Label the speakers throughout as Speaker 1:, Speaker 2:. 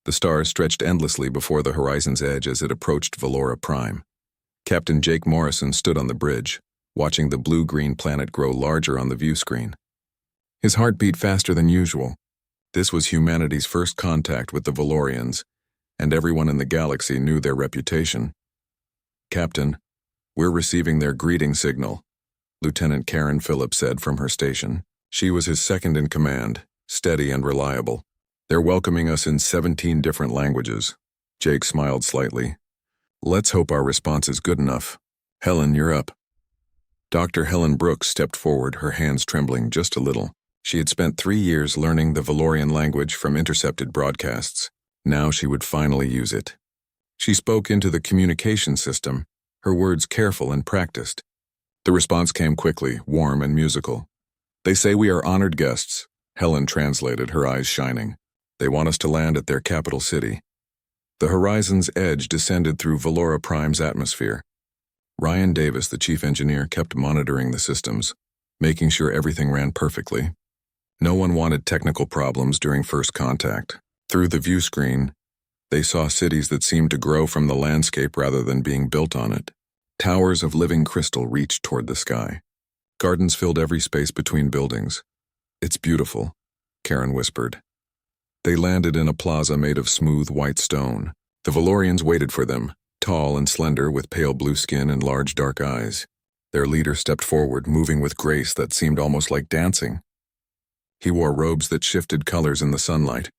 Speaker 1: The stars stretched endlessly before the horizon's edge as it approached Valora Prime. Captain Jake Morrison stood on the bridge, watching the blue-green planet grow larger on the view screen. His heart beat faster than usual. This was humanity's first contact with the Valorians, and everyone in the galaxy knew their reputation. "Captain, we're receiving their greeting signal," Lieutenant Karen Phillips said from her station. She was his second in command, steady and reliable. "They're welcoming us in 17 different languages." Jake smiled slightly. "Let's hope our response is good enough. Helen, you're up." Dr. Helen Brooks stepped forward, her hands trembling just a little. She had spent 3 years learning the Valorian language from intercepted broadcasts. Now she would finally use it. She spoke into the communication system, her words careful and practiced. The response came quickly, warm and musical. "They say we are honored guests," Helen translated, her eyes shining. "They want us to land at their capital city." The horizon's edge descended through Valora Prime's atmosphere. Ryan Davis, the chief engineer, kept monitoring the systems, making sure everything ran perfectly. No one wanted technical problems during first contact. Through the view screen, they saw cities that seemed to grow from the landscape rather than being built on it. Towers of living crystal reached toward the sky. Gardens filled every space between buildings. "It's beautiful," Karen whispered. They landed in a plaza made of smooth white stone. The Valorians waited for them, tall and slender with pale blue skin and large dark eyes. Their leader stepped forward, moving with grace that seemed almost like dancing. He wore robes that shifted colors in the sunlight.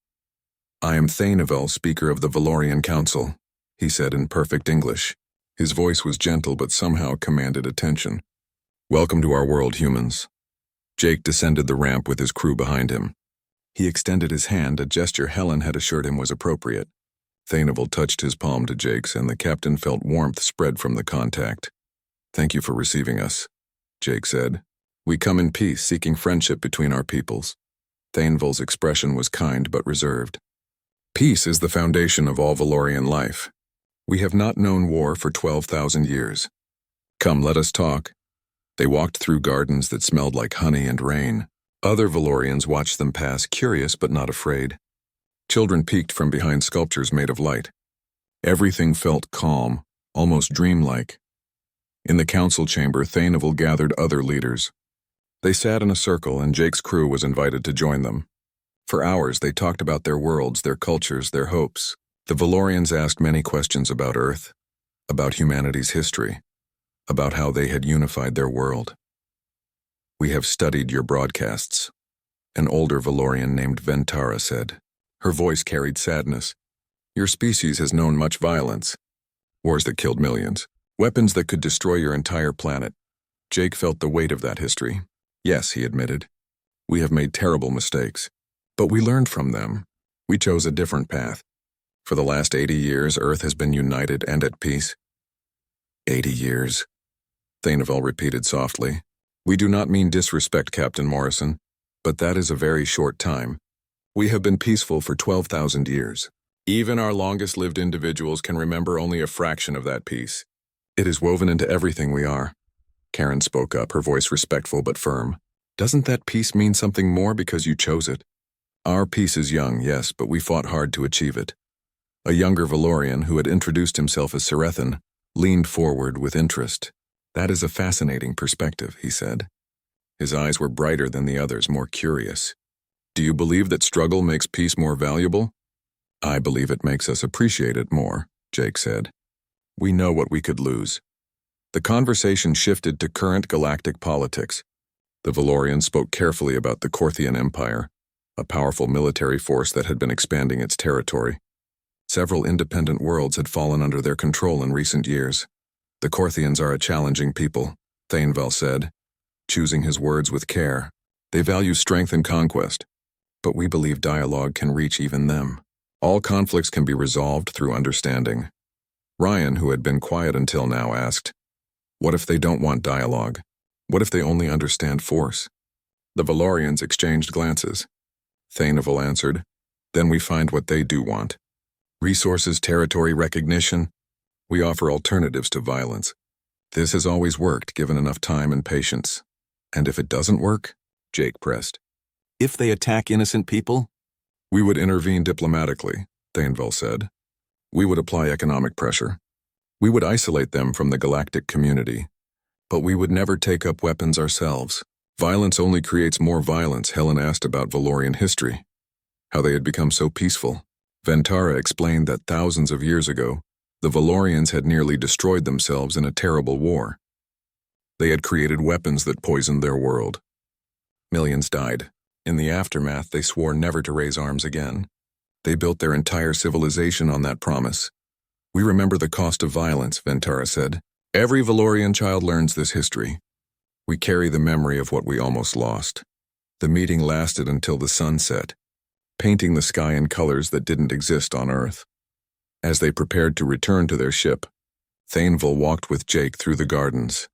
Speaker 1: "I am Thanevel, Speaker of the Valorian Council," he said in perfect English. His voice was gentle but somehow commanded attention. "Welcome to our world, humans." Jake descended the ramp with his crew behind him. He extended his hand, a gesture Helen had assured him was appropriate. Thanevel touched his palm to Jake's, and the captain felt warmth spread from the contact. "Thank you for receiving us," Jake said. "We come in peace, seeking friendship between our peoples." Thanevel's expression was kind but reserved. "Peace is the foundation of all Valorian life. We have not known war for 12,000 years. Come, let us talk." They walked through gardens that smelled like honey and rain. Other Valorians watched them pass, curious but not afraid. Children peeked from behind sculptures made of light. Everything felt calm, almost dreamlike. In the council chamber, Thanevel gathered other leaders. They sat in a circle, and Jake's crew was invited to join them. For hours, they talked about their worlds, their cultures, their hopes. The Valorians asked many questions about Earth, about humanity's history, about how they had unified their world. "We have studied your broadcasts," an older Valorian named Ventara said. Her voice carried sadness. "Your species has known much violence. Wars that killed millions. Weapons that could destroy your entire planet." Jake felt the weight of that history. "Yes," he admitted. "We have made terrible mistakes. But we learned from them. We chose a different path. For the last 80 years, Earth has been united and at peace." 80 years, Thanevel repeated softly. "We do not mean disrespect, Captain Morrison, but that is a very short time. We have been peaceful for 12,000 years. Even our longest-lived individuals can remember only a fraction of that peace. It is woven into everything we are." Karen spoke up, her voice respectful but firm. "Doesn't that peace mean something more because you chose it? Our peace is young, yes, but we fought hard to achieve it." A younger Valorian, who had introduced himself as Serethan, leaned forward with interest. "That is a fascinating perspective," he said. His eyes were brighter than the others, more curious. "Do you believe that struggle makes peace more valuable?" "I believe it makes us appreciate it more," Jake said. "We know what we could lose." The conversation shifted to current galactic politics. The Valorians spoke carefully about the Korthian Empire, a powerful military force that had been expanding its territory. Several independent worlds had fallen under their control in recent years. "The Korthians are a challenging people," Thanevel said, choosing his words with care. "They value strength and conquest, but we believe dialogue can reach even them. All conflicts can be resolved through understanding." Ryan, who had been quiet until now, asked, "What if they don't want dialogue? What if they only understand force?" The Valorians exchanged glances. Thanevel answered, "Then we find what they do want. Resources, territory, recognition. We offer alternatives to violence. This has always worked, given enough time and patience." "And if it doesn't work?" Jake pressed. "If they attack innocent people?" "We would intervene diplomatically. Thainville said. We would apply economic pressure. We would isolate them from the galactic community. But we would never take up weapons ourselves. Violence only creates more violence. Helen asked about Valorian history, how they had become so peaceful. Ventara explained that thousands of years ago, the Valorians had nearly destroyed themselves in a terrible war. They had created weapons that poisoned their world. Millions died. In the aftermath, they swore never to raise arms again. They built their entire civilization on that promise. We remember the cost of violence, Ventara said. Every Valorian child learns this history. We carry the memory of what we almost lost. The meeting lasted until the sun set, painting the sky in colors that didn't exist on Earth. As they prepared to return to their ship, Thainville walked with Jake through the gardens.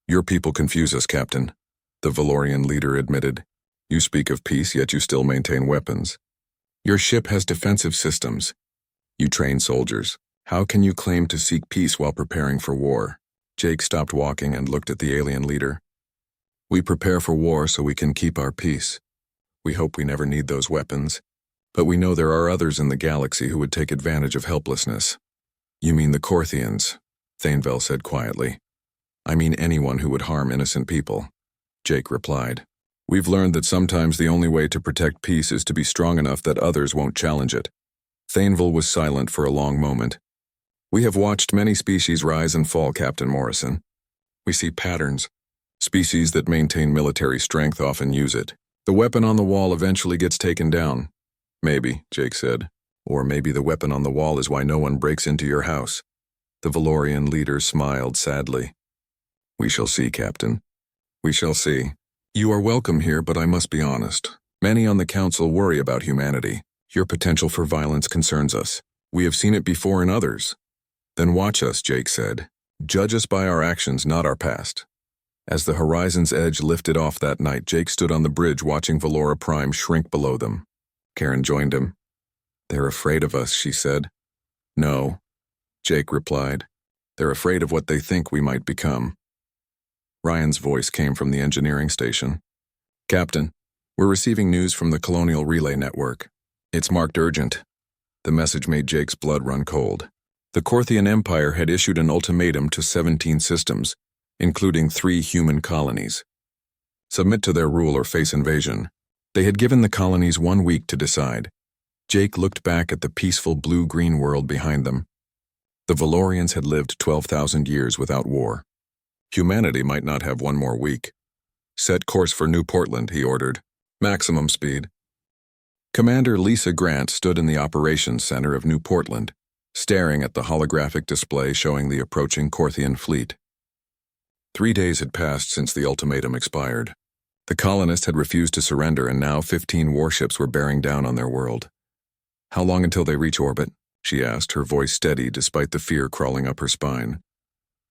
Speaker 1: Your people confuse us, Captain, the Valorian leader admitted. You speak of peace, yet you still maintain weapons. Your ship has defensive systems. You train soldiers. How can you claim to seek peace while preparing for war? Jake stopped walking and looked at the alien leader. We prepare for war so we can keep our peace. We hope we never need those weapons, but we know there are others in the galaxy who would take advantage of helplessness. You mean the Corthians, Thainville said quietly. I mean anyone who would harm innocent people, Jake replied. We've learned that sometimes the only way to protect peace is to be strong enough that others won't challenge it. Thainville was silent for a long moment. We have watched many species rise and fall, Captain Morrison. We see patterns. Species that maintain military strength often use it. The weapon on the wall eventually gets taken down. Maybe, Jake said. Or maybe the weapon on the wall is why no one breaks into your house. The Valorian leader smiled sadly. We shall see, Captain. We shall see. You are welcome here, but I must be honest. Many on the council worry about humanity. Your potential for violence concerns us. We have seen it before in others. Then watch us, Jake said. Judge us by our actions, not our past. As the horizon's edge lifted off that night, Jake stood on the bridge watching Valora Prime shrink below them. Karen joined him. They're afraid of us, she said. No, Jake replied. They're afraid of what they think we might become. Ryan's voice came from the engineering station. Captain, we're receiving news from the Colonial Relay Network. It's marked urgent. The message made Jake's blood run cold. The Corthian Empire had issued an ultimatum to 17 systems, including 3 human colonies. Submit to their rule or face invasion. They had given the colonies 1 week to decide. Jake looked back at the peaceful blue-green world behind them. The Valorians had lived 12,000 years without war. Humanity might not have 1 more week. Set course for New Portland, he ordered. Maximum speed. Commander Lisa Grant stood in the operations center of New Portland, staring at the holographic display showing the approaching Corthian fleet. 3 days had passed since the ultimatum expired. The colonists had refused to surrender, and now 15 warships were bearing down on their world. How long until they reach orbit? She asked, her voice steady despite the fear crawling up her spine.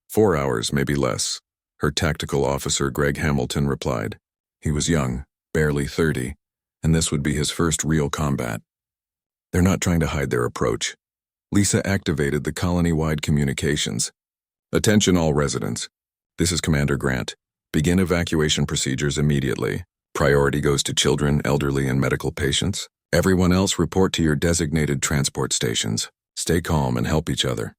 Speaker 1: 4 hours, maybe less, her tactical officer Greg Hamilton replied. He was young, barely 30, and this would be his first real combat. They're not trying to hide their approach. Lisa activated the colony-wide communications. Attention all residents. This is Commander Grant. Begin evacuation procedures immediately. Priority goes to children, elderly, and medical patients. Everyone else report to your designated transport stations. Stay calm and help each other.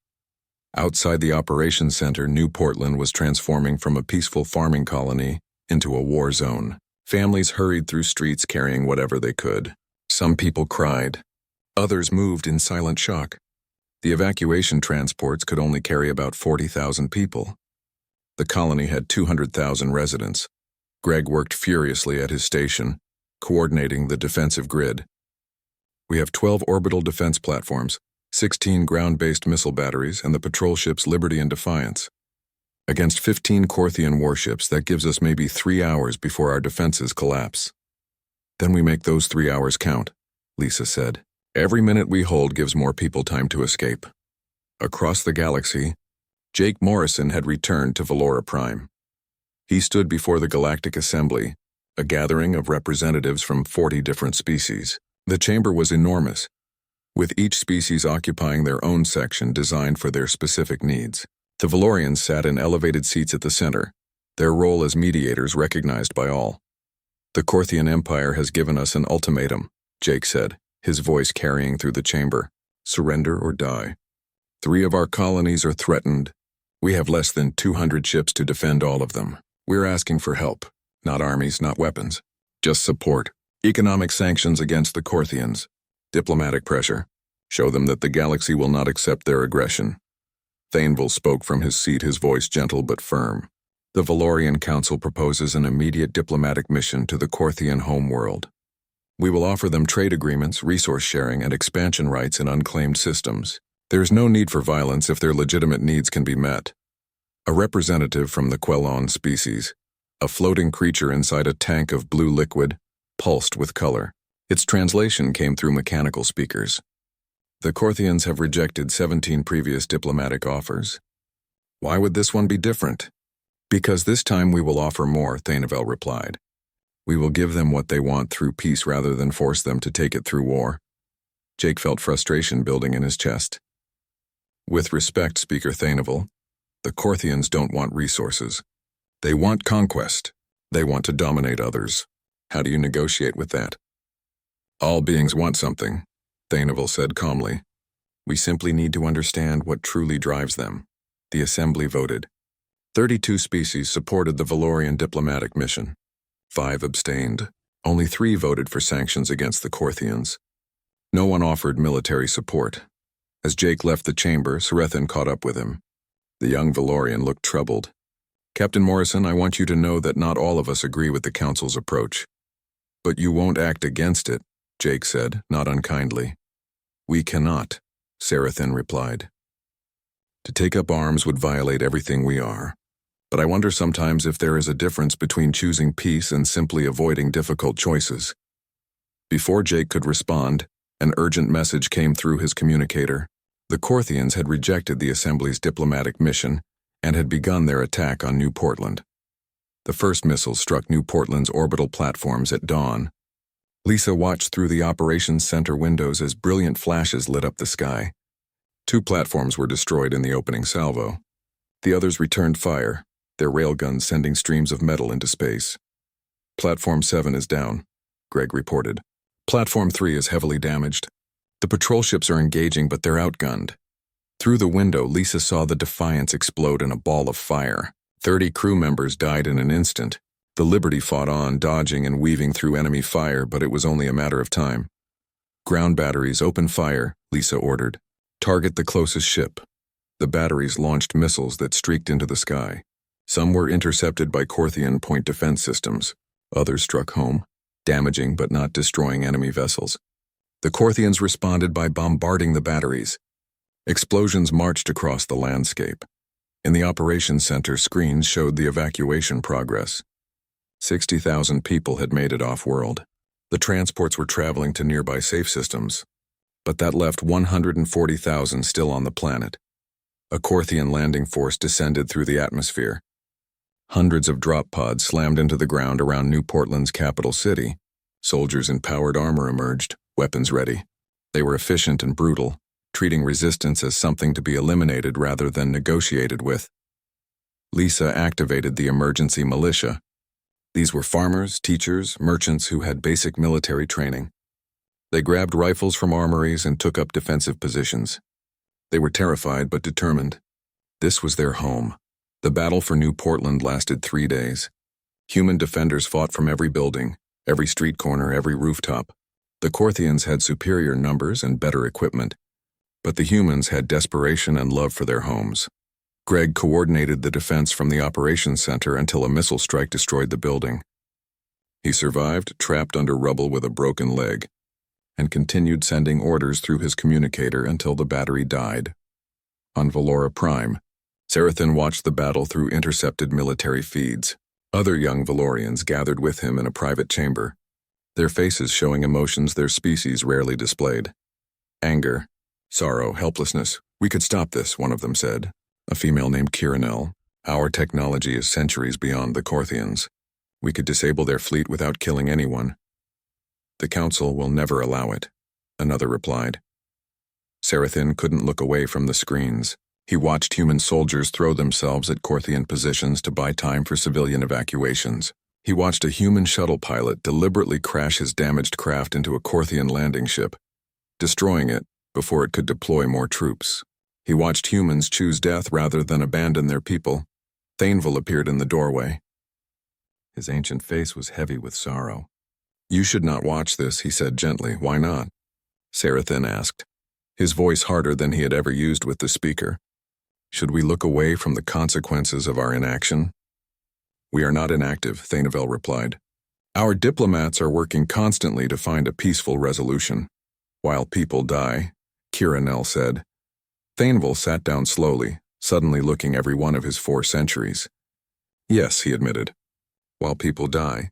Speaker 1: Outside the operations center, New Portland was transforming from a peaceful farming colony into a war zone. Families hurried through streets carrying whatever they could. Some people cried. Others moved in silent shock. The evacuation transports could only carry about 40,000 people. The colony had 200,000 residents. Greg worked furiously at his station, coordinating the defensive grid. We have 12 orbital defense platforms, 16 ground-based missile batteries, and the patrol ships Liberty and Defiance. Against 15 Corthian warships, that gives us maybe 3 hours before our defenses collapse. Then we make those 3 hours count, Lisa said. Every minute we hold gives more people time to escape. Across the galaxy, Jake Morrison had returned to Valora Prime. He stood before the Galactic Assembly, a gathering of representatives from 40 different species. The chamber was enormous, with each species occupying their own section designed for their specific needs. The Valorians sat in elevated seats at the center, their role as mediators recognized by all. The Corthian Empire has given us an ultimatum, Jake said, his voice carrying through the chamber. Surrender or die. 3 of our colonies are threatened. We have less than 200 ships to defend all of them. We're asking for help. Not armies, not weapons. Just support. Economic sanctions against the Corthians. Diplomatic pressure. Show them that the galaxy will not accept their aggression. Thainville spoke from his seat, his voice gentle but firm. The Valorian Council proposes an immediate diplomatic mission to the Corthian homeworld. We will offer them trade agreements, resource sharing, and expansion rights in unclaimed systems. There is no need for violence if their legitimate needs can be met. A representative from the Quelon species, a floating creature inside a tank of blue liquid, pulsed with color. Its translation came through mechanical speakers. The Corthians have rejected 17 previous diplomatic offers. Why would this one be different? Because this time we will offer more, Thainville replied. We will give them what they want through peace rather than force them to take it through war. Jake felt frustration building in his chest. With respect, Speaker Thainville, the Corthians don't want resources. They want conquest. They want to dominate others. How do you negotiate with that? All beings want something, Thainville said calmly. We simply need to understand what truly drives them. The Assembly voted. 32 species supported the Valorian diplomatic mission. 5 abstained. Only 3 voted for sanctions against the Corthians. No one offered military support. As Jake left the chamber, Sarethan caught up with him. The young Valorian looked troubled. Captain Morrison, I want you to know that not all of us agree with the Council's approach. But you won't act against it, Jake said, not unkindly. We cannot, Sarethan replied. To take up arms would violate everything we are. But I wonder sometimes if there is a difference between choosing peace and simply avoiding difficult choices. Before Jake could respond, an urgent message came through his communicator. The Corthians had rejected the Assembly's diplomatic mission and had begun their attack on New Portland. The first missiles struck New Portland's orbital platforms at dawn. Lisa watched through the operations center windows as brilliant flashes lit up the sky. 2 platforms were destroyed in the opening salvo. The others returned fire, their railguns sending streams of metal into space. Platform 7 is down, Greg reported. Platform 3 is heavily damaged. The patrol ships are engaging, but they're outgunned. Through the window, Lisa saw the Defiance explode in a ball of fire. 30 crew members died in an instant. The Liberty fought on, dodging and weaving through enemy fire, but it was only a matter of time. Ground batteries, open fire, Lisa ordered. Target the closest ship. The batteries launched missiles that streaked into the sky. Some were intercepted by Corthian point defense systems. Others struck home, damaging but not destroying enemy vessels. The Corthians responded by bombarding the batteries. Explosions marched across the landscape. In the operations center, screens showed the evacuation progress. 60,000 people had made it off-world. The transports were traveling to nearby safe systems, but that left 140,000 still on the planet. A Corthian landing force descended through the atmosphere. Hundreds of drop pods slammed into the ground around New Portland's capital city. Soldiers in powered armor emerged, weapons ready. They were efficient and brutal, treating resistance as something to be eliminated rather than negotiated with. Lisa activated the emergency militia. These were farmers, teachers, merchants who had basic military training. They grabbed rifles from armories and took up defensive positions. They were terrified but determined. This was their home. The battle for New Portland lasted 3 days. Human defenders fought from every building, every street corner, every rooftop. The Corthians had superior numbers and better equipment, but the humans had desperation and love for their homes. Greg coordinated the defense from the operations center until a missile strike destroyed the building. He survived, trapped under rubble with a broken leg, and continued sending orders through his communicator until the battery died. On Valora Prime, Sarethan watched the battle through intercepted military feeds. Other young Valorians gathered with him in a private chamber, their faces showing emotions their species rarely displayed. Anger, sorrow, helplessness. We could stop this, one of them said. A female named Kiranel. Our technology is centuries beyond the Corthians. We could disable their fleet without killing anyone. The Council will never allow it, another replied. Sarethan couldn't look away from the screens. He watched human soldiers throw themselves at Corthian positions to buy time for civilian evacuations. He watched a human shuttle pilot deliberately crash his damaged craft into a Corthian landing ship. Destroying it, before it could deploy more troops. He watched humans choose death rather than abandon their people. Thainville appeared in the doorway. His ancient face was heavy with sorrow. "You should not watch this," he said gently. "Why not?" Sarathin asked, his voice harder than he had ever used with the speaker. "Should we look away from the consequences of our inaction?" "We are not inactive," Thainville replied. "Our diplomats are working constantly to find a peaceful resolution. While people die," Kiranel said. Thainville sat down slowly, suddenly looking every one of his 4 centuries. "Yes," he admitted. "While people die.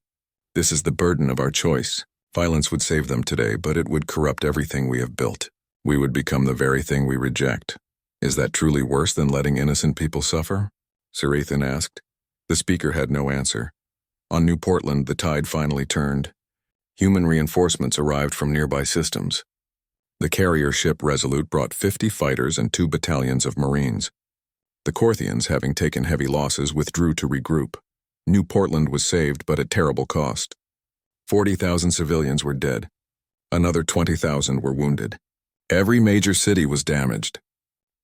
Speaker 1: This is the burden of our choice. Violence would save them today, but it would corrupt everything we have built. We would become the very thing we reject. Is that truly worse than letting innocent people suffer?" Sarathin asked. The speaker had no answer. On New Portland, the tide finally turned. Human reinforcements arrived from nearby systems. The carrier ship Resolute brought 50 fighters and 2 battalions of Marines. The Corthians, having taken heavy losses, withdrew to regroup. New Portland was saved, but at terrible cost. 40,000 civilians were dead. Another 20,000 were wounded. Every major city was damaged.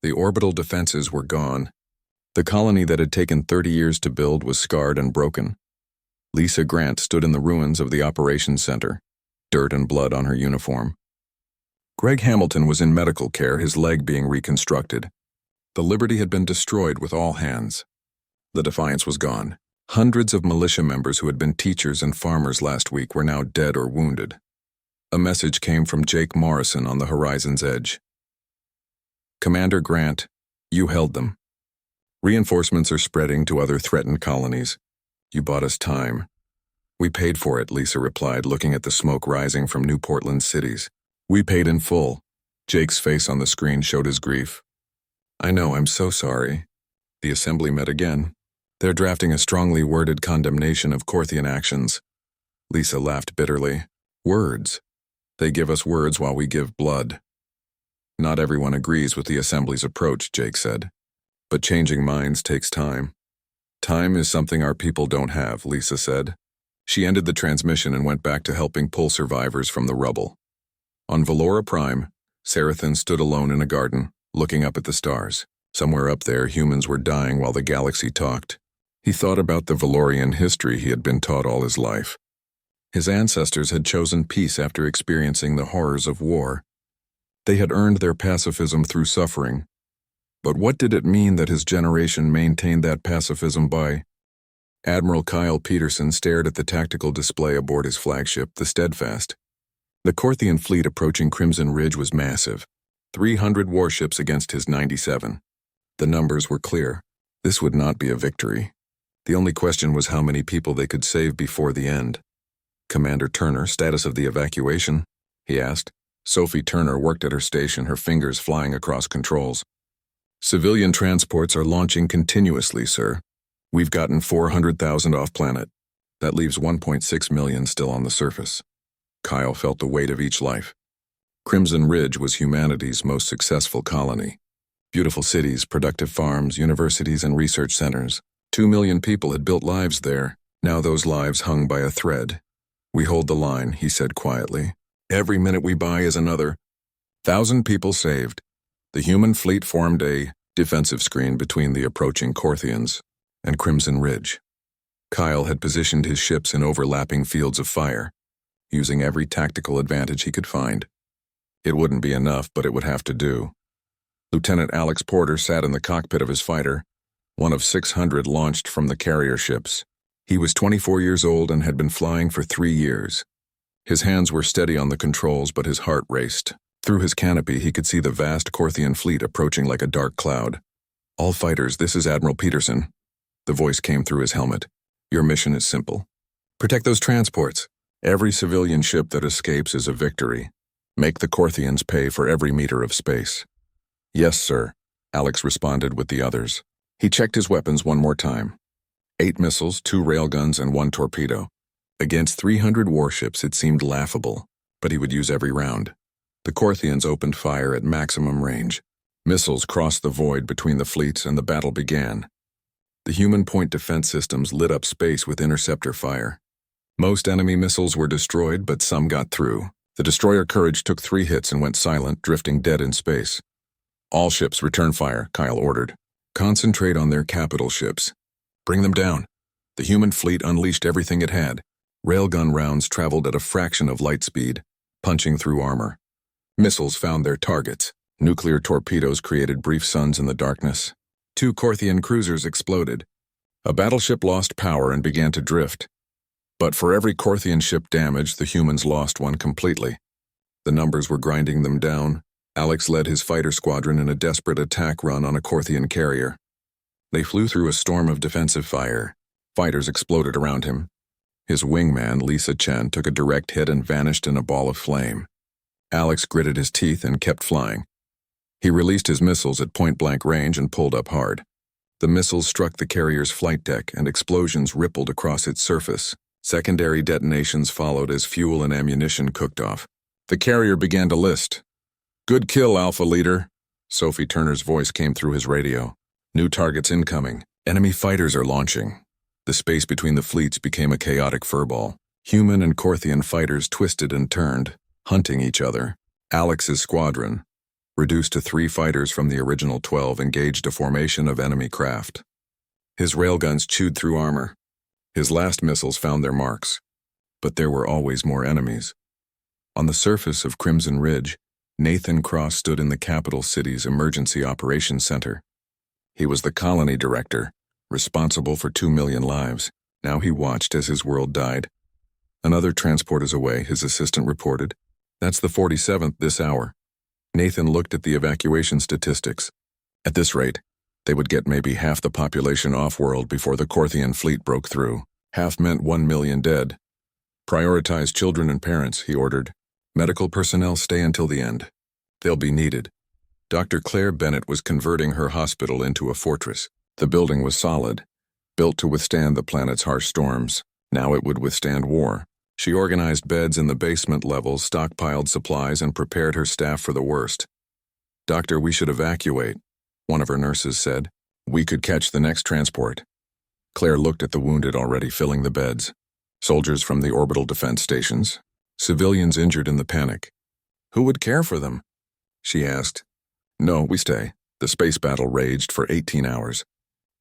Speaker 1: The orbital defenses were gone. The colony that had taken 30 years to build was scarred and broken. Lisa Grant stood in the ruins of the operations center, dirt and blood on her uniform. Greg Hamilton was in medical care, his leg being reconstructed. The Liberty had been destroyed with all hands. The Defiance was gone. Hundreds of militia members who had been teachers and farmers last week were now dead or wounded. A message came from Jake Morrison on the horizon's edge. "Commander Grant, you held them. Reinforcements are spreading to other threatened colonies. You bought us time." "We paid for it," Lisa replied, looking at the smoke rising from New Portland's cities. "We paid in full." Jake's face on the screen showed his grief. "I know, I'm so sorry." The assembly met again. "They're drafting a strongly worded condemnation of Corthian actions." Lisa laughed bitterly. "Words. They give us words while we give blood." "Not everyone agrees with the assembly's approach," Jake said. "But changing minds takes time." "Time is something our people don't have," Lisa said. She ended the transmission and went back to helping pull survivors from the rubble. On Valora Prime, Sarathin stood alone in a garden, looking up at the stars. Somewhere up there, humans were dying while the galaxy talked. He thought about the Valorian history he had been taught all his life. His ancestors had chosen peace after experiencing the horrors of war. They had earned their pacifism through suffering. But what did it mean that his generation maintained that pacifism by? Admiral Kyle Peterson stared at the tactical display aboard his flagship, the Steadfast. The Corthian fleet approaching Crimson Ridge was massive. 300 warships against his 97. The numbers were clear. This would not be a victory. The only question was how many people they could save before the end. "Commander Turner, status of the evacuation?" he asked. Sophie Turner worked at her station, her fingers flying across controls. "Civilian transports are launching continuously, sir. We've gotten 400,000 off-planet. That leaves 1.6 million still on the surface." Kyle felt the weight of each life. Crimson Ridge was humanity's most successful colony. Beautiful cities, productive farms, universities, and research centers. 2 million people had built lives there. Now those lives hung by a thread. "We hold the line," he said quietly. "Every minute we buy is another 1,000 people saved." The human fleet formed a defensive screen between the approaching Corthians and Crimson Ridge. Kyle had positioned his ships in overlapping fields of fire, using every tactical advantage he could find. It wouldn't be enough, but it would have to do. Lieutenant Alex Porter sat in the cockpit of his fighter, one of 600 launched from the carrier ships. He was 24 years old and had been flying for 3 years. His hands were steady on the controls, but his heart raced. Through his canopy, he could see the vast Corthian fleet approaching like a dark cloud. "All fighters, this is Admiral Peterson." The voice came through his helmet. "Your mission is simple. Protect those transports. Every civilian ship that escapes is a victory. Make the Corthians pay for every meter of space." "Yes, sir," Alex responded with the others. He checked his weapons one more time. 8 missiles, 2 railguns, and 1 torpedo. Against 300 warships, it seemed laughable, but he would use every round. The Corthians opened fire at maximum range. Missiles crossed the void between the fleets and the battle began. The human point defense systems lit up space with interceptor fire. Most enemy missiles were destroyed, but some got through. The destroyer Courage took 3 hits and went silent, drifting dead in space. All ships return fire, Kyle ordered. Concentrate on their capital ships. Bring them down. The human fleet unleashed everything it had. Railgun rounds traveled at a fraction of light speed, punching through armor. Missiles found their targets. Nuclear torpedoes created brief suns in the darkness. 2 Korthian cruisers exploded. A battleship lost power and began to drift. But for every Korthian ship damaged, the humans lost one completely. The numbers were grinding them down. Alex led his fighter squadron in a desperate attack run on a Korthian carrier. They flew through a storm of defensive fire. Fighters exploded around him. His wingman, Lisa Chen, took a direct hit and vanished in a ball of flame. Alex gritted his teeth and kept flying. He released his missiles at point-blank range and pulled up hard. The missiles struck the carrier's flight deck and explosions rippled across its surface. Secondary detonations followed as fuel and ammunition cooked off. The carrier began to list. "Good kill, Alpha Leader." Sophie Turner's voice came through his radio. "New targets incoming. Enemy fighters are launching." The space between the fleets became a chaotic furball. Human and Korthian fighters twisted and turned, hunting each other. Alex's squadron, reduced to 3 fighters from the original 12, engaged a formation of enemy craft. His railguns chewed through armor. His last missiles found their marks. But there were always more enemies. On the surface of Crimson Ridge, Nathan Cross stood in the capital city's emergency operations center. He was the colony director, responsible for 2 million lives. Now he watched as his world died. "Another transport is away," his assistant reported. "That's the 47th this hour." Nathan looked at the evacuation statistics. At this rate, they would get maybe half the population off-world before the Korthian fleet broke through. Half meant 1 million dead. "Prioritize children and parents," he ordered. "Medical personnel stay until the end. They'll be needed." Dr. Claire Bennett was converting her hospital into a fortress. The building was solid, built to withstand the planet's harsh storms. Now it would withstand war. She organized beds in the basement levels, stockpiled supplies, and prepared her staff for the worst. "Doctor, we should evacuate," one of her nurses said. "We could catch the next transport." Claire looked at the wounded already filling the beds. Soldiers from the orbital defense stations. Civilians injured in the panic. "Who would care for them?" she asked. "No, we stay." The space battle raged for 18 hours.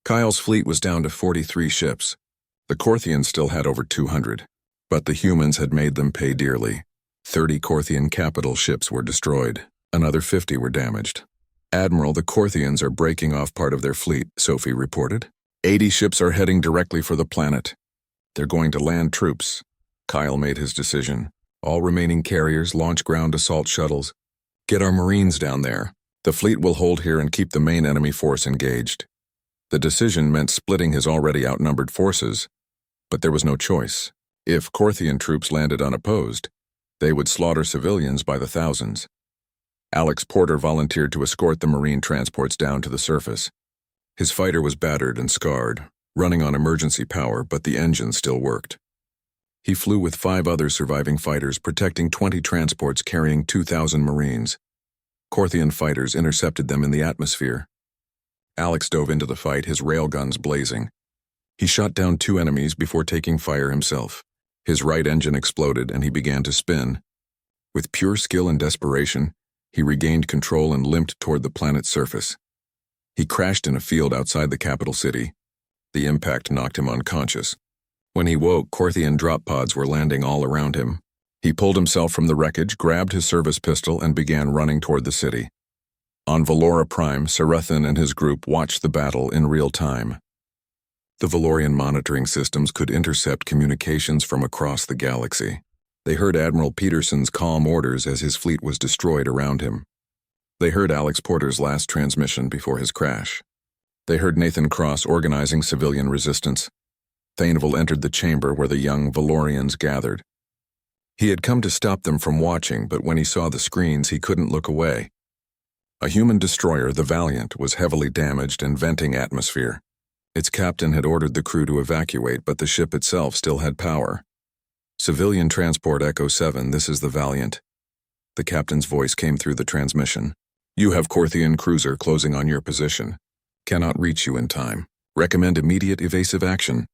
Speaker 1: Kyle's fleet was down to 43 ships. The Korthians still had over 200. But the humans had made them pay dearly. 30 Korthian capital ships were destroyed. Another 50 were damaged. "Admiral, the Korthians are breaking off part of their fleet," Sophie reported. 80 ships are heading directly for the planet. They're going to land troops. Kyle made his decision. "All remaining carriers launch ground assault shuttles. Get our Marines down there. The fleet will hold here and keep the main enemy force engaged." The decision meant splitting his already outnumbered forces, but there was no choice. If Korthian troops landed unopposed, they would slaughter civilians by the thousands. Alex Porter volunteered to escort the Marine transports down to the surface. His fighter was battered and scarred, running on emergency power, but the engine still worked. He flew with 5 other surviving fighters, protecting 20 transports carrying 2,000 Marines. Korthian fighters intercepted them in the atmosphere. Alex dove into the fight, his railguns blazing. He shot down 2 enemies before taking fire himself. His right engine exploded and he began to spin. With pure skill and desperation, he regained control and limped toward the planet's surface. He crashed in a field outside the capital city. The impact knocked him unconscious. When he woke, Korthian drop pods were landing all around him. He pulled himself from the wreckage, grabbed his service pistol, and began running toward the city. On Valora Prime, Sarethan and his group watched the battle in real time. The Valorian monitoring systems could intercept communications from across the galaxy. They heard Admiral Peterson's calm orders as his fleet was destroyed around him. They heard Alex Porter's last transmission before his crash. They heard Nathan Cross organizing civilian resistance. Thainville entered the chamber where the young Valorians gathered. He had come to stop them from watching, but when he saw the screens, he couldn't look away. A human destroyer, the Valiant, was heavily damaged and venting atmosphere. Its captain had ordered the crew to evacuate, but the ship itself still had power. "Civilian transport Echo 7, this is the Valiant." The captain's voice came through the transmission. "You have Korthian cruiser closing on your position. Cannot reach you in time. Recommend immediate evasive action."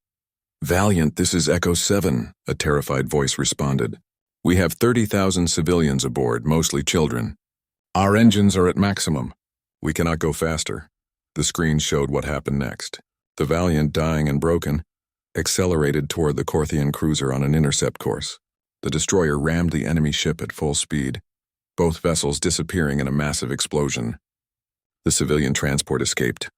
Speaker 1: "Valiant, this is Echo 7, a terrified voice responded. We have 30,000 civilians aboard, mostly children. Our engines are at maximum. We cannot go faster. The screen showed what happened next. The Valiant, dying and broken, accelerated toward the Corthian cruiser on an intercept course. The destroyer rammed the enemy ship at full speed, both vessels disappearing in a massive explosion. The civilian transport escaped.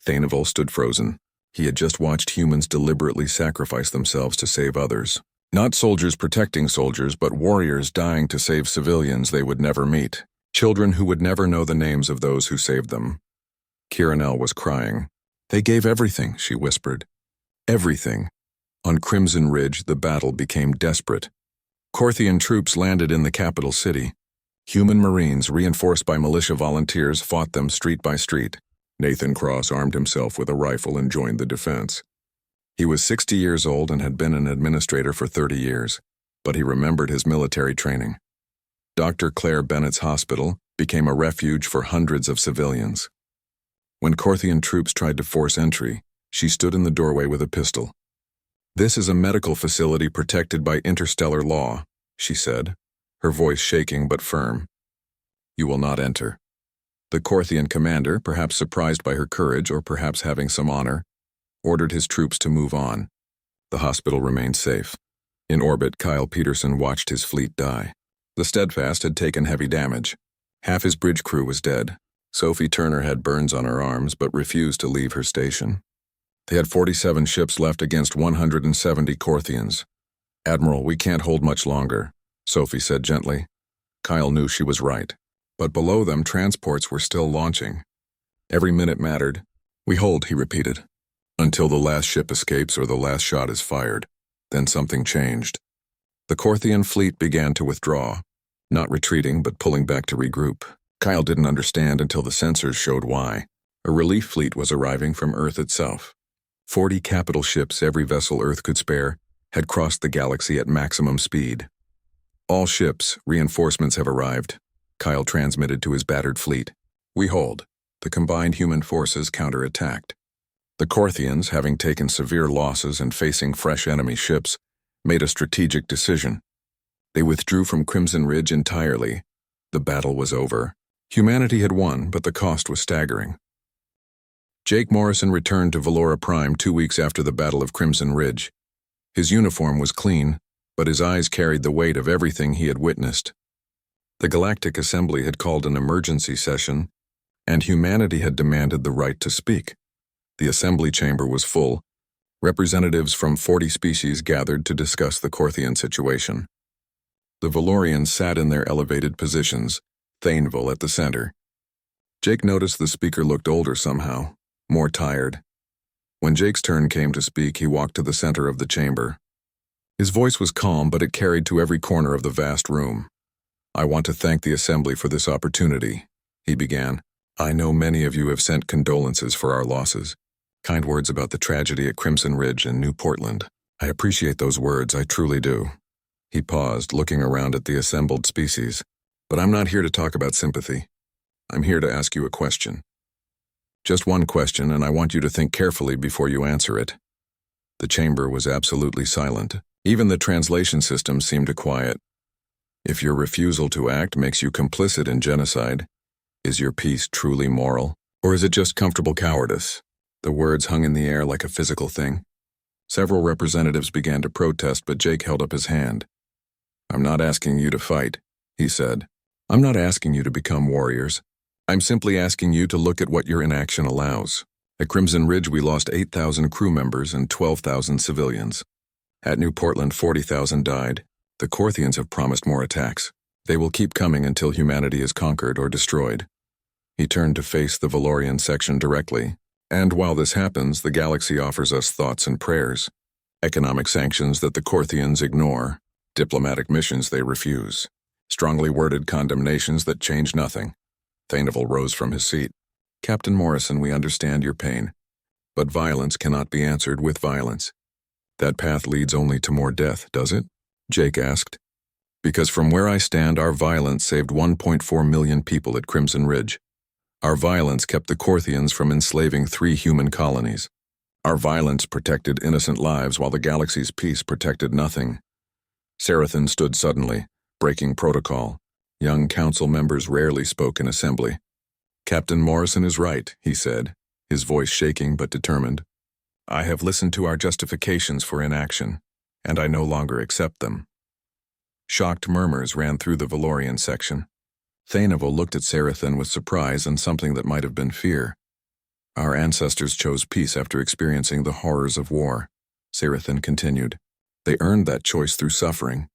Speaker 1: Thaneval stood frozen. He had just watched humans deliberately sacrifice themselves to save others. Not soldiers protecting soldiers, but warriors dying to save civilians they would never meet. Children who would never know the names of those who saved them. Kiranel was crying. They gave everything, she whispered. Everything. On Crimson Ridge, the battle became desperate. Corthian troops landed in the capital city. Human Marines, reinforced by militia volunteers, fought them street by street. Nathan Cross armed himself with a rifle and joined the defense. He was 60 years old and had been an administrator for 30 years, but he remembered his military training. Dr. Claire Bennett's hospital became a refuge for hundreds of civilians. When Corthian troops tried to force entry, she stood in the doorway with a pistol. "This is a medical facility protected by interstellar law," she said, her voice shaking but firm. "You will not enter." The Corthian commander, perhaps surprised by her courage or perhaps having some honor, ordered his troops to move on. The hospital remained safe. In orbit, Kyle Peterson watched his fleet die. The Steadfast had taken heavy damage. Half his bridge crew was dead. Sophie Turner had burns on her arms but refused to leave her station. They had 47 ships left against 170 Corthians. "Admiral, we can't hold much longer," Sophie said gently. Kyle knew she was right. But below them, transports were still launching. Every minute mattered. "We hold," he repeated, "until the last ship escapes or the last shot is fired." Then something changed. The Corthian fleet began to withdraw, not retreating but pulling back to regroup. Kyle didn't understand until the sensors showed why. A relief fleet was arriving from Earth itself. 40 capital ships, every vessel Earth could spare, had crossed the galaxy at maximum speed. "All ships, reinforcements have arrived," Kyle transmitted to his battered fleet. "We hold." The combined human forces counterattacked. The Corthians, having taken severe losses and facing fresh enemy ships, made a strategic decision. They withdrew from Crimson Ridge entirely. The battle was over. Humanity had won, but the cost was staggering. Jake Morrison returned to Valora Prime 2 weeks after the Battle of Crimson Ridge. His uniform was clean, but his eyes carried the weight of everything he had witnessed. The Galactic Assembly had called an emergency session, and humanity had demanded the right to speak. The assembly chamber was full. Representatives from 40 species gathered to discuss the Corthian situation. The Valorians sat in their elevated positions, Thaneval at the center. Jake noticed the speaker looked older somehow, more tired. When Jake's turn came to speak, he walked to the center of the chamber. His voice was calm, but it carried to every corner of the vast room. "I want to thank the Assembly for this opportunity," he began. "I know many of you have sent condolences for our losses. Kind words about the tragedy at Crimson Ridge and New Portland. I appreciate those words, I truly do." He paused, looking around at the assembled species. "But I'm not here to talk about sympathy. I'm here to ask you a question. Just one question, and I want you to think carefully before you answer it." The chamber was absolutely silent. Even the translation system seemed to quiet. "If your refusal to act makes you complicit in genocide, is your peace truly moral? Or is it just comfortable cowardice?" The words hung in the air like a physical thing. Several representatives began to protest, but Jake held up his hand. "I'm not asking you to fight," he said. "I'm not asking you to become warriors. I'm simply asking you to look at what your inaction allows. At Crimson Ridge, we lost 8,000 crew members and 12,000 civilians. At New Portland, 40,000 died. The Corthians have promised more attacks. They will keep coming until humanity is conquered or destroyed." He turned to face the Valorian section directly. "And while this happens, the galaxy offers us thoughts and prayers. Economic sanctions that the Corthians ignore. Diplomatic missions they refuse. Strongly worded condemnations that change nothing." Thaneval rose from his seat. "Captain Morrison, we understand your pain. But violence cannot be answered with violence. That path leads only to more death, does it?" Jake asked. "Because from where I stand, our violence saved 1.4 million people at Crimson Ridge. Our violence kept the Corthians from enslaving 3 human colonies. Our violence protected innocent lives while the galaxy's peace protected nothing." Sarathan stood suddenly, breaking protocol. Young council members rarely spoke in assembly. Captain Morrison is right, he said, his voice shaking but determined. I have listened to our justifications for inaction, and I no longer accept them. Shocked murmurs ran through the Valorian section. Thaneval looked at Sarathan with surprise and something that might have been fear. Our ancestors chose peace after experiencing the horrors of war, Sarathan continued. They earned that choice through suffering.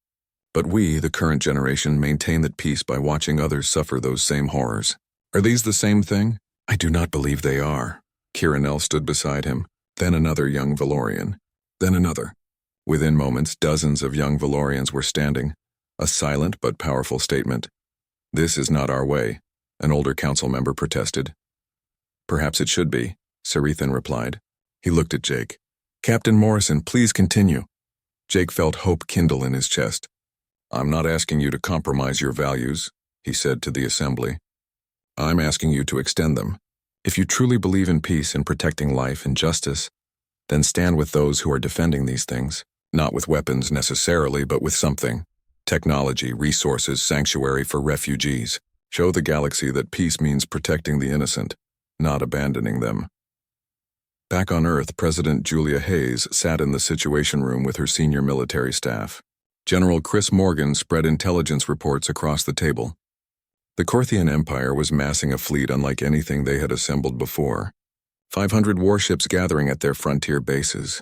Speaker 1: But we, the current generation, maintain that peace by watching others suffer those same horrors. Are these the same thing? I do not believe they are. Kiranel stood beside him, then another young Valorian, then another. Within moments, dozens of young Valorians were standing, a silent but powerful statement. This is not our way, an older council member protested. Perhaps it should be, Sarathan replied. He looked at Jake. Captain Morrison, please continue. Jake felt hope kindle in his chest. I'm not asking you to compromise your values, he said to the assembly. I'm asking you to extend them. If you truly believe in peace and protecting life and justice, then stand with those who are defending these things, not with weapons necessarily, but with something. Technology, resources, sanctuary for refugees. Show the galaxy that peace means protecting the innocent, not abandoning them. Back on Earth, President Julia Hayes sat in the Situation Room with her senior military staff. General Chris Morgan spread intelligence reports across the table. The Korthian Empire was massing a fleet unlike anything they had assembled before. 500 warships gathering at their frontier bases.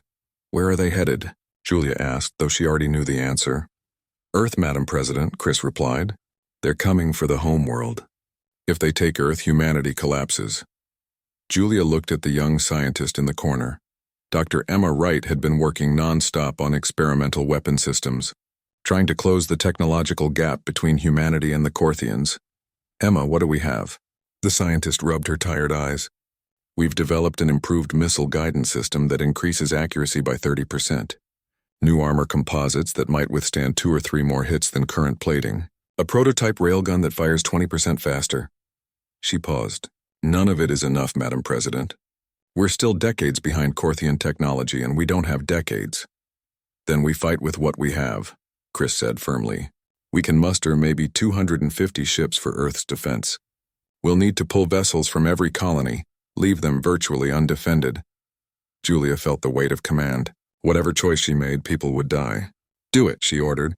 Speaker 1: Where are they headed? Julia asked, though she already knew the answer. Earth, Madam President, Chris replied. They're coming for the home world. If they take Earth, humanity collapses. Julia looked at the young scientist in the corner. Dr. Emma Wright had been working non-stop on experimental weapon systems, trying to close the technological gap between humanity and the Korthians. Emma, what do we have? The scientist rubbed her tired eyes. We've developed an improved missile guidance system that increases accuracy by 30%. New armor composites that might withstand 2 or 3 more hits than current plating. A prototype railgun that fires 20% faster. She paused. None of it is enough, Madam President. We're still decades behind Korthian technology, and we don't have decades. Then we fight with what we have, Chris said firmly. We can muster maybe 250 ships for Earth's defense. We'll need to pull vessels from every colony, leave them virtually undefended. Julia felt the weight of command. Whatever choice she made, people would die. Do it, she ordered.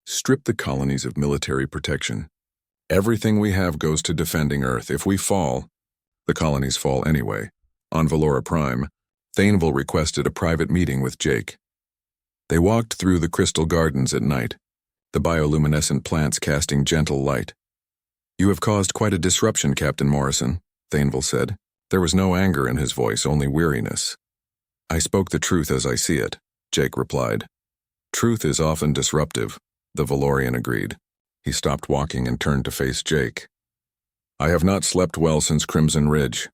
Speaker 1: Strip the colonies of military protection. Everything we have goes to defending Earth. If we fall, the colonies fall anyway. On Valora Prime, Thaneval requested a private meeting with Jake. They walked through the crystal gardens at night, the bioluminescent plants casting gentle light. You have caused quite a disruption, Captain Morrison, Thaneval said. There was no anger in his voice, only weariness. I spoke the truth as I see it, Jake replied. Truth is often disruptive, the Valorian agreed. He stopped walking and turned to face Jake. I have not slept well since Crimson Ridge.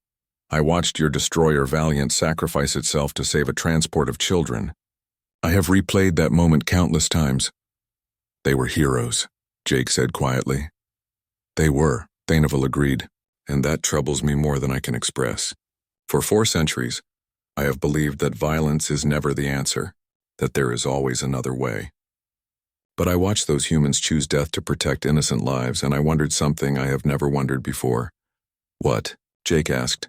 Speaker 1: I watched your destroyer Valiant sacrifice itself to save a transport of children. I have replayed that moment countless times. They were heroes, Jake said quietly. They were, Thaneval agreed, and that troubles me more than I can express. For 4 centuries, I have believed that violence is never the answer, that there is always another way. But I watched those humans choose death to protect innocent lives, and I wondered something I have never wondered before. What? Jake asked.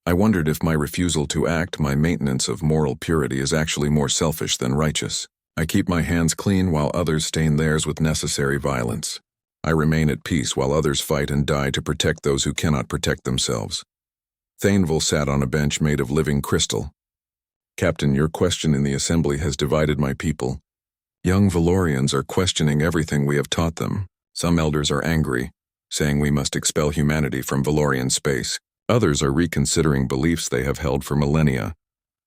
Speaker 1: I wondered if my refusal to act, my maintenance of moral purity, is actually more selfish than righteous. I keep my hands clean while others stain theirs with necessary violence. I remain at peace while others fight and die to protect those who cannot protect themselves. Thaneval sat on a bench made of living crystal. Captain, your question in the assembly has divided my people. Young Valorians are questioning everything we have taught them. Some elders are angry, saying we must expel humanity from Valorian space. Others are reconsidering beliefs they have held for millennia.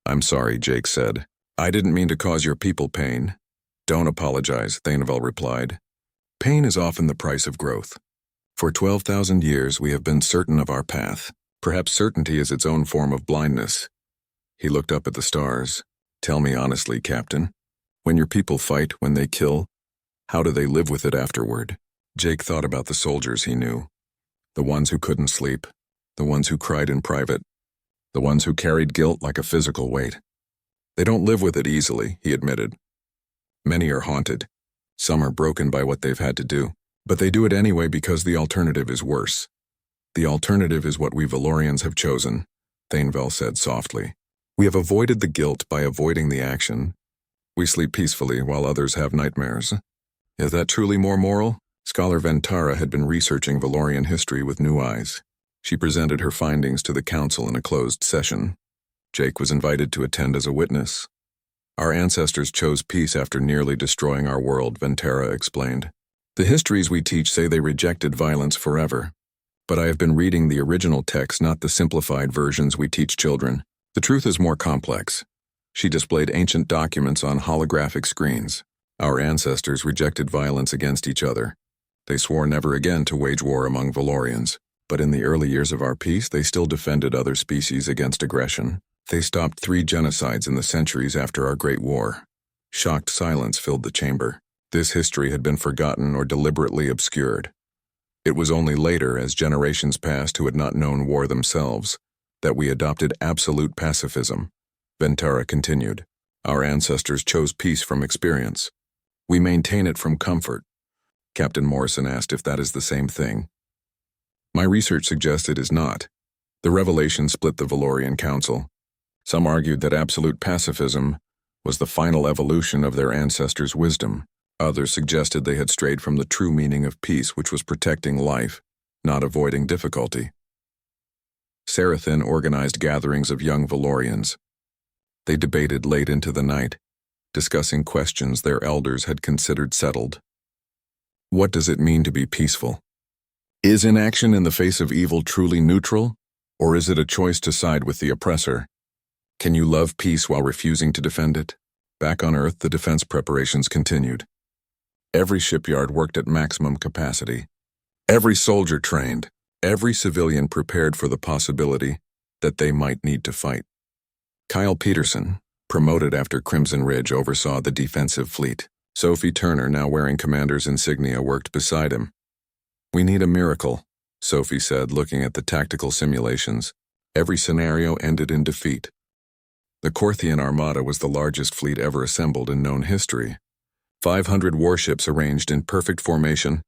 Speaker 1: I'm sorry, Jake said. I didn't mean to cause your people pain. Don't apologize, Thaneval replied. Pain is often the price of growth. For 12,000 years we have been certain of our path. Perhaps certainty is its own form of blindness. He looked up at the stars. Tell me honestly, Captain, when your people fight, when they kill, how do they live with it afterward? Jake thought about the soldiers he knew. The ones who couldn't sleep, the ones who cried in private, the ones who carried guilt like a physical weight. They don't live with it easily, he admitted. Many are haunted. Some are broken by what they've had to do. But they do it anyway because the alternative is worse. The alternative is what we Valorians have chosen, Thainvel said softly. We have avoided the guilt by avoiding the action. We sleep peacefully while others have nightmares. Is that truly more moral? Scholar Ventara had been researching Valorian history with new eyes. She presented her findings to the council in a closed session. Jake was invited to attend as a witness. Our ancestors chose peace after nearly destroying our world, Ventara explained. The histories we teach say they rejected violence forever. But I have been reading the original text, not the simplified versions we teach children. The truth is more complex. She displayed ancient documents on holographic screens. Our ancestors rejected violence against each other. They swore never again to wage war among Valorians. But in the early years of our peace, they still defended other species against aggression. They stopped 3 genocides in the centuries after our Great War. Shocked silence filled the chamber. This history had been forgotten or deliberately obscured. It was only later, as generations passed who had not known war themselves, that we adopted absolute pacifism. Ventara continued. Our ancestors chose peace from experience. We maintain it from comfort. Captain Morrison asked if that is the same thing. My research suggests it is not. The revelation split the Valorian Council. Some argued that absolute pacifism was the final evolution of their ancestors' wisdom. Others suggested they had strayed from the true meaning of peace, which was protecting life, not avoiding difficulty. Sarathin organized gatherings of young Valorians. They debated late into the night, discussing questions their elders had considered settled. What does it mean to be peaceful? Is inaction in the face of evil truly neutral, or is it a choice to side with the oppressor? Can you love peace while refusing to defend it? Back on Earth, the defense preparations continued. Every shipyard worked at maximum capacity. Every soldier trained, every civilian prepared for the possibility that they might need to fight. Kyle Peterson, promoted after Crimson Ridge, oversaw the defensive fleet. Sophie Turner, now wearing commander's insignia, worked beside him. We need a miracle, Sophie said, looking at the tactical simulations. Every scenario ended in defeat. The Korthian Armada was the largest fleet ever assembled in known history. 500 warships arranged in perfect formation,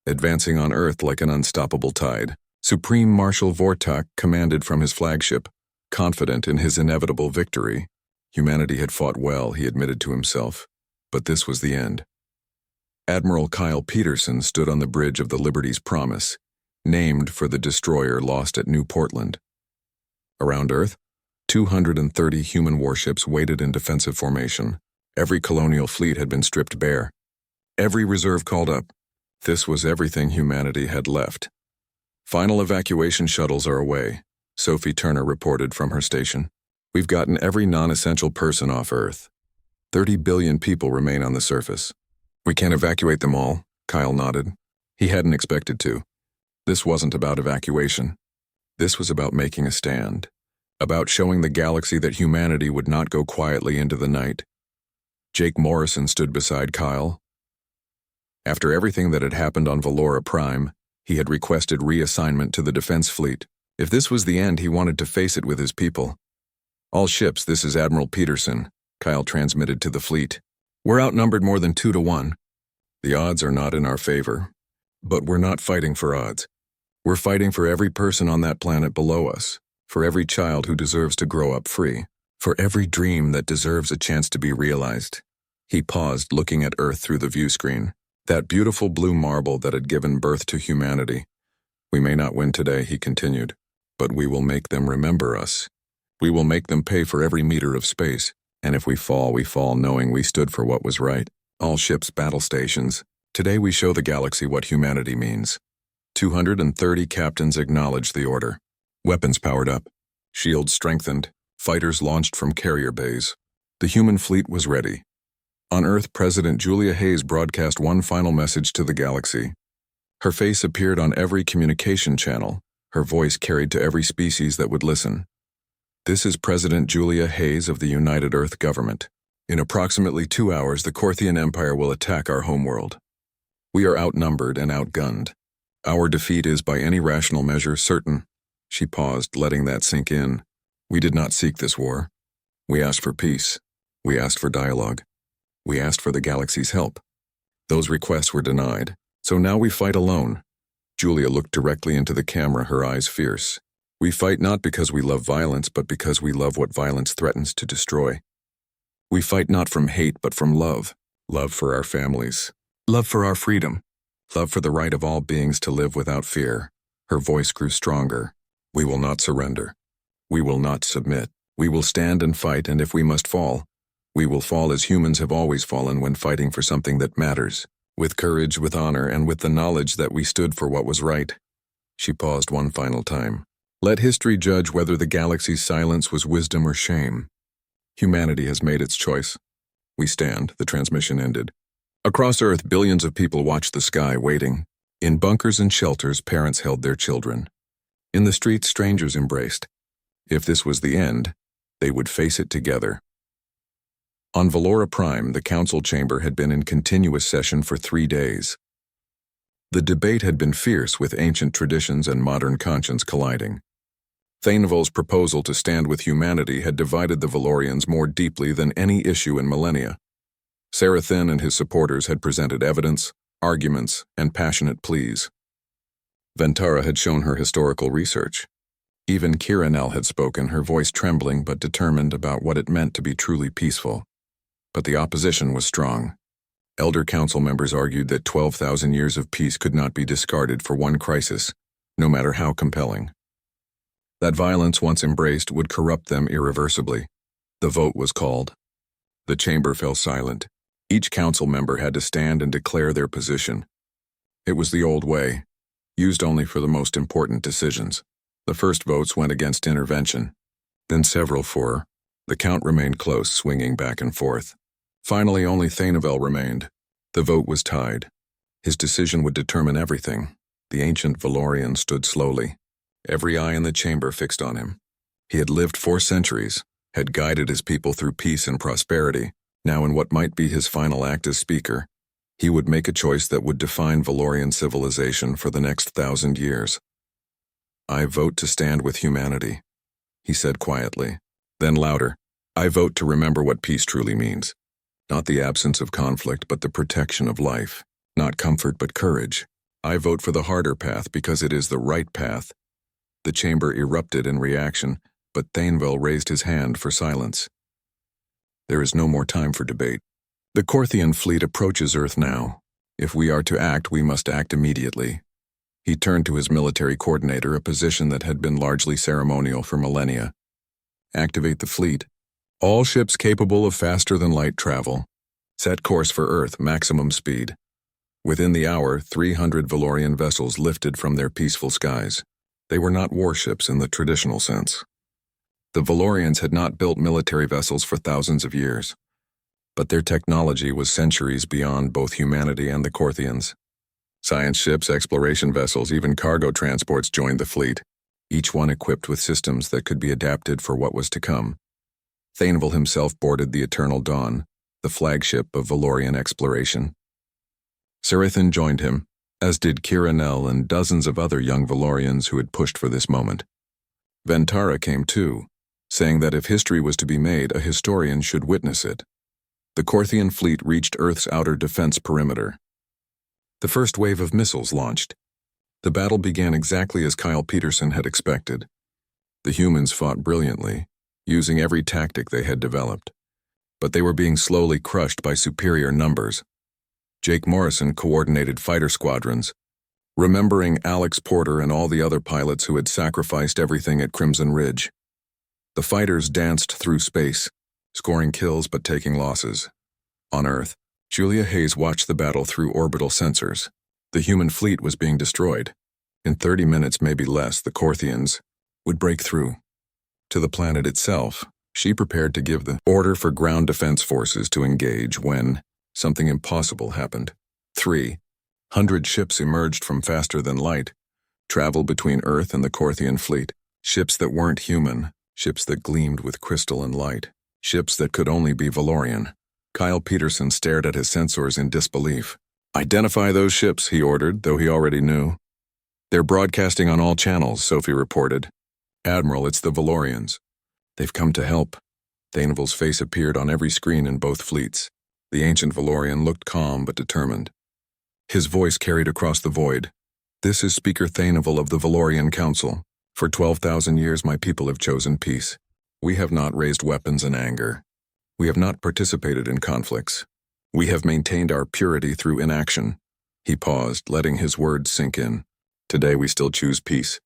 Speaker 1: advancing on Earth like an unstoppable tide. Supreme Marshal Vortak commanded from his flagship, confident in his inevitable victory. Humanity had fought well, he admitted to himself, but this was the end. Admiral Kyle Peterson stood on the bridge of the Liberty's Promise, named for the destroyer lost at New Portland. Around Earth, 230 human warships waited in defensive formation. Every colonial fleet had been stripped bare. Every reserve called up. This was everything humanity had left. Final evacuation shuttles are away, Sophie Turner reported from her station. We've gotten every non-essential person off Earth. 30 billion people remain on the surface. We can't evacuate them all, Kyle nodded. He hadn't expected to. This wasn't about evacuation. This was about making a stand. About showing the galaxy that humanity would not go quietly into the night. Jake Morrison stood beside Kyle. After everything that had happened on Valora Prime, he had requested reassignment to the defense fleet. If this was the end, he wanted to face it with his people. All ships, this is Admiral Peterson, Kyle transmitted to the fleet. We're outnumbered more than 2 to 1. The odds are not in our favor. But we're not fighting for odds. We're fighting for every person on that planet below us, for every child who deserves to grow up free, for every dream that deserves a chance to be realized. He paused, looking at Earth through the view screen, that beautiful blue marble that had given birth to humanity. We may not win today, he continued, but we will make them remember us. We will make them pay for every meter of space, and if we fall knowing we stood for what was right. All ships, battle stations. Today we show the galaxy what humanity means. 230 captains acknowledged the order. Weapons powered up. Shields strengthened. Fighters launched from carrier bays. The human fleet was ready. On Earth, President Julia Hayes broadcast one final message to the galaxy. Her face appeared on every communication channel, her voice carried to every species that would listen. This is President Julia Hayes of the United Earth Government. In approximately 2 hours, the Korthian Empire will attack our homeworld. We are outnumbered and outgunned. Our defeat is, by any rational measure, certain. She paused, letting that sink in. We did not seek this war. We asked for peace. We asked for dialogue. We asked for the galaxy's help. Those requests were denied, so now we fight alone. Julia looked directly into the camera, her eyes fierce. We fight not because we love violence, but because we love what violence threatens to destroy. We fight not from hate, but from love. Love for our families. Love for our freedom. Love for the right of all beings to live without fear. Her voice grew stronger. We will not surrender. We will not submit. We will stand and fight, and if we must fall, we will fall as humans have always fallen when fighting for something that matters. With courage, with honor, and with the knowledge that we stood for what was right. She paused one final time. Let history judge whether the galaxy's silence was wisdom or shame. Humanity has made its choice. We stand. The transmission ended. Across Earth, billions of people watched the sky, waiting. In bunkers and shelters, parents held their children. In the streets, strangers embraced. If this was the end, they would face it together. On Valora Prime, the council chamber had been in continuous session for 3 days. The debate had been fierce, with ancient traditions and modern conscience colliding. Thanevel's proposal to stand with humanity had divided the Valorians more deeply than any issue in millennia. Sarathin and his supporters had presented evidence, arguments, and passionate pleas. Ventara had shown her historical research. Even Kiranel had spoken, her voice trembling but determined about what it meant to be truly peaceful. But the opposition was strong. Elder council members argued that 12,000 years of peace could not be discarded for one crisis, no matter how compelling. That violence, once embraced, would corrupt them irreversibly. The vote was called. The chamber fell silent. Each council member had to stand and declare their position. It was the old way, used only for the most important decisions. The first votes went against intervention, then several for. The count remained close, swinging back and forth. Finally, only Thanevel remained. The vote was tied. His decision would determine everything. The ancient Valorian stood slowly, every eye in the chamber fixed on him. He had lived 4 centuries, had guided his people through peace and prosperity. Now, in what might be his final act as speaker, he would make a choice that would define Valorian civilization for the next 1,000 years. I vote to stand with humanity, he said quietly. Then louder, I vote to remember what peace truly means. Not the absence of conflict, but the protection of life. Not comfort, but courage. I vote for the harder path because it is the right path. The chamber erupted in reaction, but Thanevel raised his hand for silence. There is no more time for debate. The Korthian fleet approaches Earth now. If we are to act, we must act immediately. He turned to his military coordinator, a position that had been largely ceremonial for millennia. Activate the fleet. All ships capable of faster-than-light travel. Set course for Earth, maximum speed. Within the hour, 300 Valorian vessels lifted from their peaceful skies. They were not warships in the traditional sense. The Valorians had not built military vessels for thousands of years, but their technology was centuries beyond both humanity and the Korthians. Science ships, exploration vessels, even cargo transports joined the fleet, each one equipped with systems that could be adapted for what was to come. Thanevel himself boarded the Eternal Dawn, the flagship of Valorian exploration. Sarathin joined him, as did Kiranel and dozens of other young Valorians who had pushed for this moment. Ventara came too, saying that if history was to be made, a historian should witness it. The Korthian fleet reached Earth's outer defense perimeter. The first wave of missiles launched. The battle began exactly as Kyle Peterson had expected. The humans fought brilliantly, using every tactic they had developed. But they were being slowly crushed by superior numbers. Jake Morrison coordinated fighter squadrons, remembering Alex Porter and all the other pilots who had sacrificed everything at Crimson Ridge. The fighters danced through space, scoring kills but taking losses. On Earth, Julia Hayes watched the battle through orbital sensors. The human fleet was being destroyed. In 30 minutes, maybe less, the Korthians would break through. To the planet itself, she prepared to give the order for ground defense forces to engage when something impossible happened. 300 ships emerged from faster than light, traveled between Earth and the Korthian fleet. Ships that weren't human, ships that gleamed with crystal and light, ships that could only be Valorian. Kyle Peterson stared at his sensors in disbelief. Identify those ships, he ordered, though he already knew. They're broadcasting on all channels, Sophie reported. Admiral, it's the Valorians. They've come to help. Thanevel's face appeared on every screen in both fleets. The ancient Valorian looked calm but determined. His voice carried across the void. "This is Speaker Thaneval of the Valorian Council. For 12,000 years my people have chosen peace. We have not raised weapons in anger. We have not participated in conflicts. We have maintained our purity through inaction." He paused, letting his words sink in. "Today we still choose peace,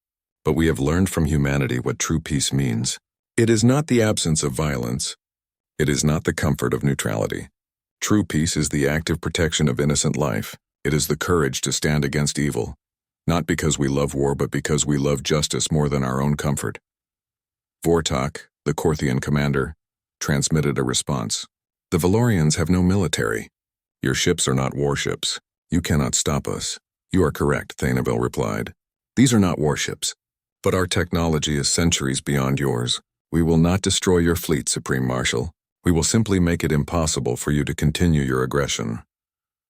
Speaker 1: but we have learned from humanity what true peace means. It is not the absence of violence. It is not the comfort of neutrality. True peace is the active protection of innocent life. It is the courage to stand against evil, not because we love war but because we love justice more than our own comfort." Vortok, the Korthian commander, transmitted a response. "The Valorians have no military. Your ships are not warships. You cannot stop us." "You are correct," Thaneval replied. "These are not warships, but our technology is centuries beyond yours. We will not destroy your fleet, Supreme Marshal. We will simply make it impossible for you to continue your aggression."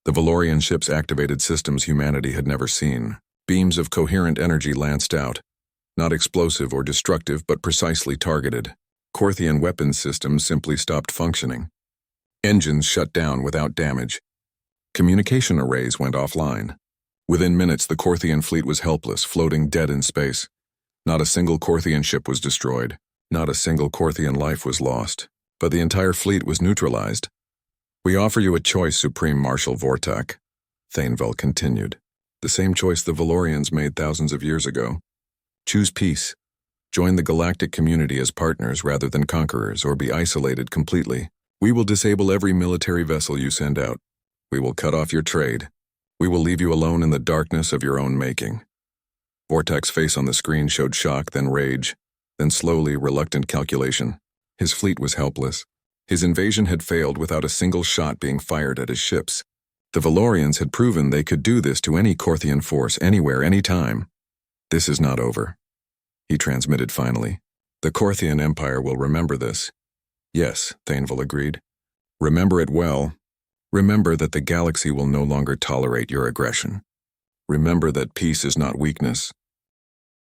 Speaker 1: The Valorian ships activated systems humanity had never seen. Beams of coherent energy lanced out, not explosive or destructive but precisely targeted. Korthian weapons systems simply stopped functioning. Engines shut down without damage. Communication arrays went offline. Within minutes, the Korthian fleet was helpless, floating dead in space. Not a single Korthian ship was destroyed. Not a single Korthian life was lost. But the entire fleet was neutralized. "We offer you a choice, Supreme Marshal Vortok," Thaneval continued. "The same choice the Valorians made thousands of years ago. Choose peace. Join the galactic community as partners rather than conquerors, or be isolated completely. We will disable every military vessel you send out. We will cut off your trade. We will leave you alone in the darkness of your own making." Vortok's face on the screen showed shock, then rage, then slowly reluctant calculation. His fleet was helpless. His invasion had failed without a single shot being fired at his ships. The Valorians had proven they could do this to any Korthian force, anywhere, anytime. "This is not over," he transmitted finally. "The Korthian Empire will remember this." "Yes," Thaneval agreed. "Remember it well. Remember that the galaxy will no longer tolerate your aggression. Remember that peace is not weakness.